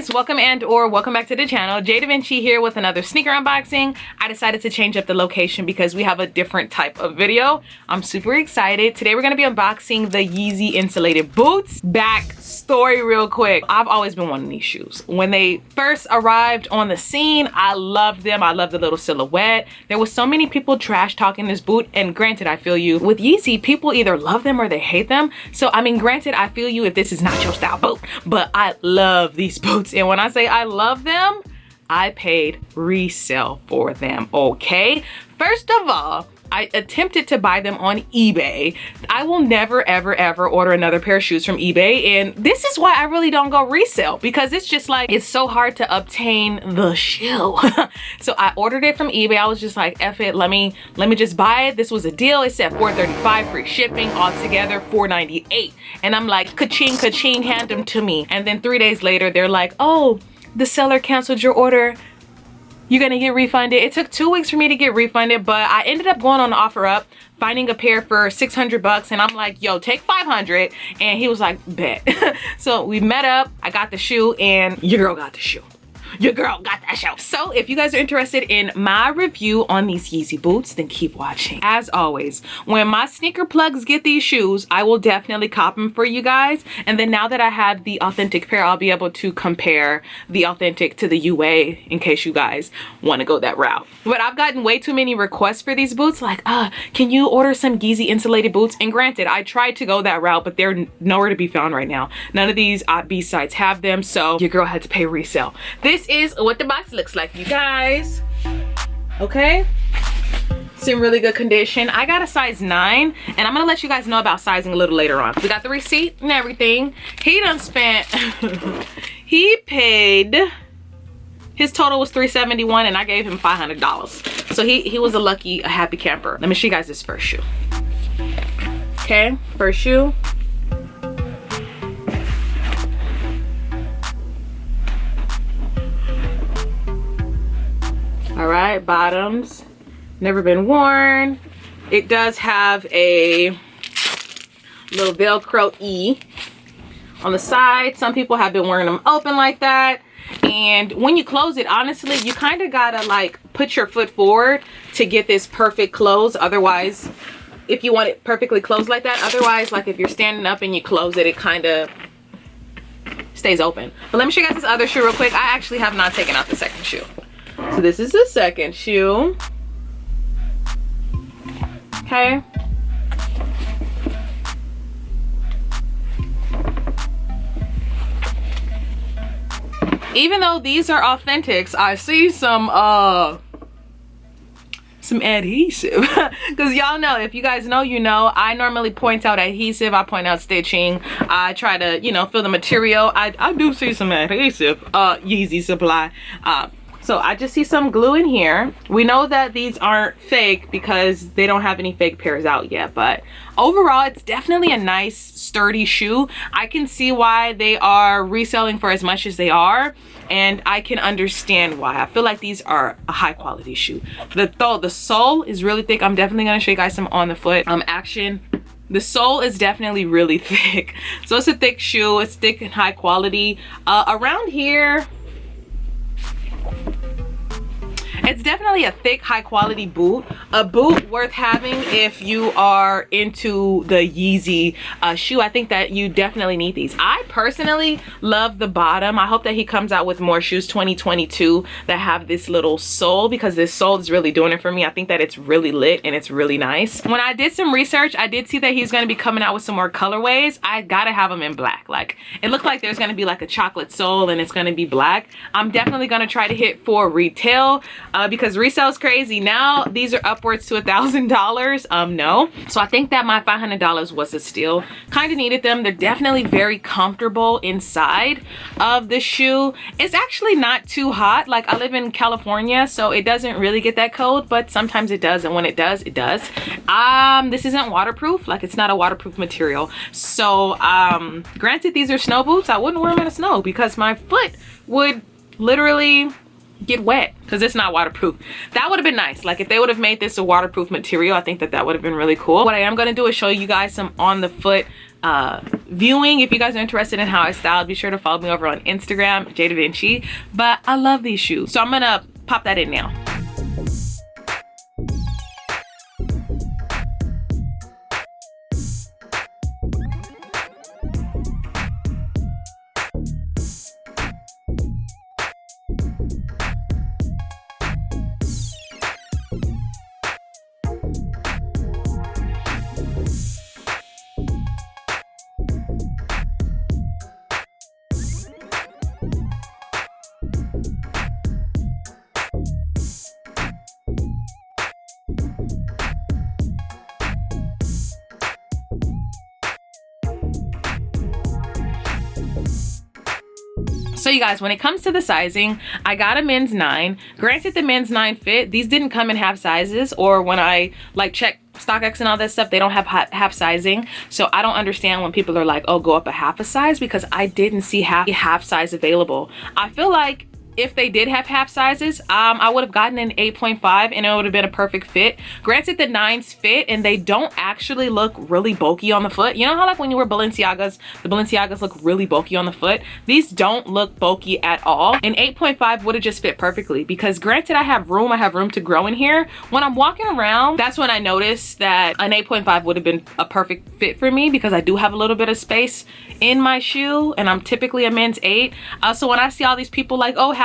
guys, welcome back to the channel. jdevinci here with another sneaker unboxing. I decided to change up the location because we have a different type of video. I'm super excited. Today we're gonna be unboxing the Yeezy Insulated boots. Back story real quick. I've always been wanting these shoes. When they first arrived on the scene, I loved them. I loved the little silhouette. There was so many people trash talking this boot, and granted, I feel you. With Yeezy, people either love them or they hate them. So I mean, granted, I feel you if this is not your style boot, but I love these boots. And when I say I love them, I paid resale for them, okay? First of all, I attempted to buy them on eBay. I will never, ever, ever order another pair of shoes from eBay. And this is why I really don't go resale, because it's just like, it's so hard to obtain the shoe. So I ordered it from eBay. I was just like, F it, let me just buy it. This was a deal. It said $435 free shipping, altogether $498. And I'm like, ka-ching, ka-ching, hand them to me. And then 3 days later, they're like, oh, the seller canceled your order. You're gonna get refunded. It took 2 weeks for me to get refunded, but I ended up going on the OfferUp, finding a pair for 600 bucks, and I'm like, yo, take 500. And he was like, bet. So we met up, I got the shoe, and your girl got the shoe. Your girl got that show. So if you guys are interested in my review on these Yeezy boots, then keep watching. As always, when my sneaker plugs get these shoes, I will definitely cop them for you guys. And then now that I have the authentic pair, I'll be able to compare the authentic to the UA in case you guys want to go that route. But I've gotten way too many requests for these boots, like, can you order some Yeezy insulated boots? And granted, I tried to go that route, but they're nowhere to be found right now. None of these B sites have them, so your girl had to pay resale. This is what the box looks like, you guys. Okay, it's in really good condition. I got a size 9, and I'm gonna let you guys know about sizing a little later on. We got the receipt and everything. He done spent he paid, his total was $371, and I gave him $500. So he was a happy camper. Let me show you guys this first shoe. Okay, first shoe. All right, bottoms, never been worn. It does have a little Velcro E on the side. Some people have been wearing them open like that. And when you close it, honestly, you kind of gotta like put your foot forward to get this perfect close. Otherwise, if you want it perfectly closed like that, otherwise, like if you're standing up and you close it, it kind of stays open. But let me show you guys this other shoe real quick. I actually have not taken out the second shoe. So this is the second shoe. Okay. Even though these are authentics, I see some adhesive. Because y'all know, if you guys know, you know, I normally point out adhesive, I point out stitching, I try to, you know, fill the material. I do see some adhesive, Yeezy supply. So I just see some glue in here. We know that these aren't fake because they don't have any fake pairs out yet, but overall, it's definitely a nice, sturdy shoe. I can see why they are reselling for as much as they are, and I can understand why. I feel like these are a high quality shoe. The sole is really thick. I'm definitely gonna show you guys some on the foot action. The sole is definitely really thick. So it's a thick shoe, it's thick and high quality. Around here, it's definitely a thick, high quality boot. A boot worth having if you are into the Yeezy shoe. I think that you definitely need these. I personally love the bottom. I hope that he comes out with more shoes 2022 that have this little sole, because this sole is really doing it for me. I think that it's really lit and it's really nice. When I did some research, I did see that he's going to be coming out with some more colorways. I gotta have them in black. Like, it looked like there's going to be like a chocolate sole and it's going to be black. I'm definitely going to try to hit for retail. Because resale is crazy. Now these are upwards to $1,000. No. So I think that my $500 was a steal. Kind of needed them. They're definitely very comfortable inside of the shoe. It's actually not too hot. Like, I live in California, so it doesn't really get that cold, but sometimes it does. And when it does, it does. This isn't waterproof. Like, it's not a waterproof material. So granted, these are snow boots. I wouldn't wear them in the snow because my foot would literally get wet because it's not waterproof. That would have been nice. Like, if they would have made this a waterproof material, I think that that would have been really cool. What I am going to do is show you guys some on the foot viewing. If you guys are interested in how I styled, be sure to follow me over on Instagram, jdevinci. But I love these shoes, so I'm gonna pop that in now. So you guys, when it comes to the sizing, I got a men's 9. Granted, the men's 9 fit. These didn't come in half sizes, or when I like check StockX and all that stuff, they don't have half sizing. So I don't understand when people are like, oh, go up a half a size, because I didn't see half size available. I feel like if they did have half sizes, I would have gotten an 8.5 and it would have been a perfect fit. Granted, the 9s fit and they don't actually look really bulky on the foot. You know how like when you wear Balenciagas, the Balenciagas look really bulky on the foot? These don't look bulky at all. An 8.5 would have just fit perfectly, because granted, I have room to grow in here. When I'm walking around, that's when I noticed that an 8.5 would have been a perfect fit for me, because I do have a little bit of space in my shoe and I'm typically a men's 8. So when I see all these people like, oh,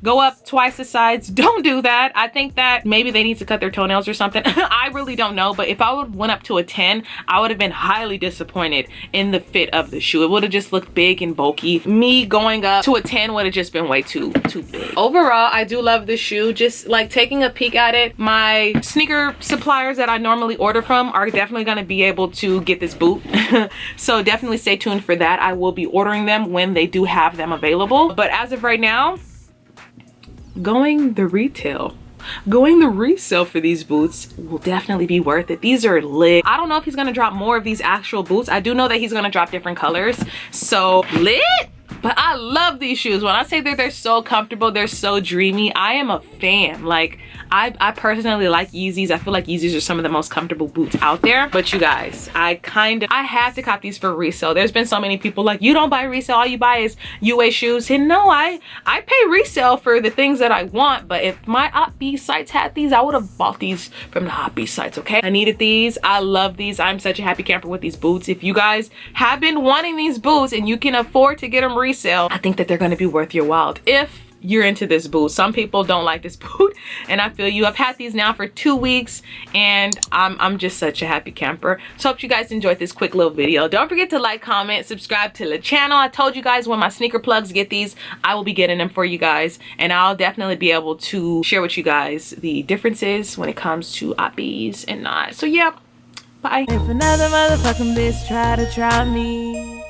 go up twice the size, don't do that. I think that maybe they need to cut their toenails or something. I really don't know, but if I would have went up to a 10, I would have been highly disappointed in the fit of the shoe. It would have just looked big and bulky. Me going up to a 10 would have just been way too big. Overall, I do love this shoe. Just like taking a peek at it, my sneaker suppliers that I normally order from are definitely going to be able to get this boot. So definitely stay tuned for that. I will be ordering them when they do have them available. But as of right now, going the resale for these boots will definitely be worth it. These are lit. I don't know if he's gonna drop more of these actual boots. I do know that he's gonna drop different colors, so lit. But I love these shoes. When I say that they're so comfortable, they're so dreamy, I am a fan. Like, I personally like Yeezys. I feel like Yeezys are some of the most comfortable boots out there. But you guys, I had to cop these for resale. There's been so many people like, you don't buy resale, all you buy is UA shoes. And no, I pay resale for the things that I want. But if my OpB sites had these, I would have bought these from the OpB sites, okay? I needed these. I love these. I'm such a happy camper with these boots. If you guys have been wanting these boots and you can afford to get them resale, I think that they're gonna be worth your while if you're into this boot. Some people don't like this boot, and I feel you. I've had these now for 2 weeks and I'm just such a happy camper. So hope you guys enjoyed this quick little video. Don't forget to like, comment, subscribe to the channel. I told you guys when my sneaker plugs get these, I will be getting them for you guys, and I'll definitely be able to share with you guys the differences when it comes to OpBs and not. So yeah, bye. If another motherfucking bitch try me,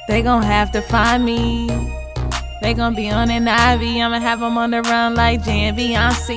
they gon' have to find me. They gon' be on an IV. I'ma have them on the run like jdevinci.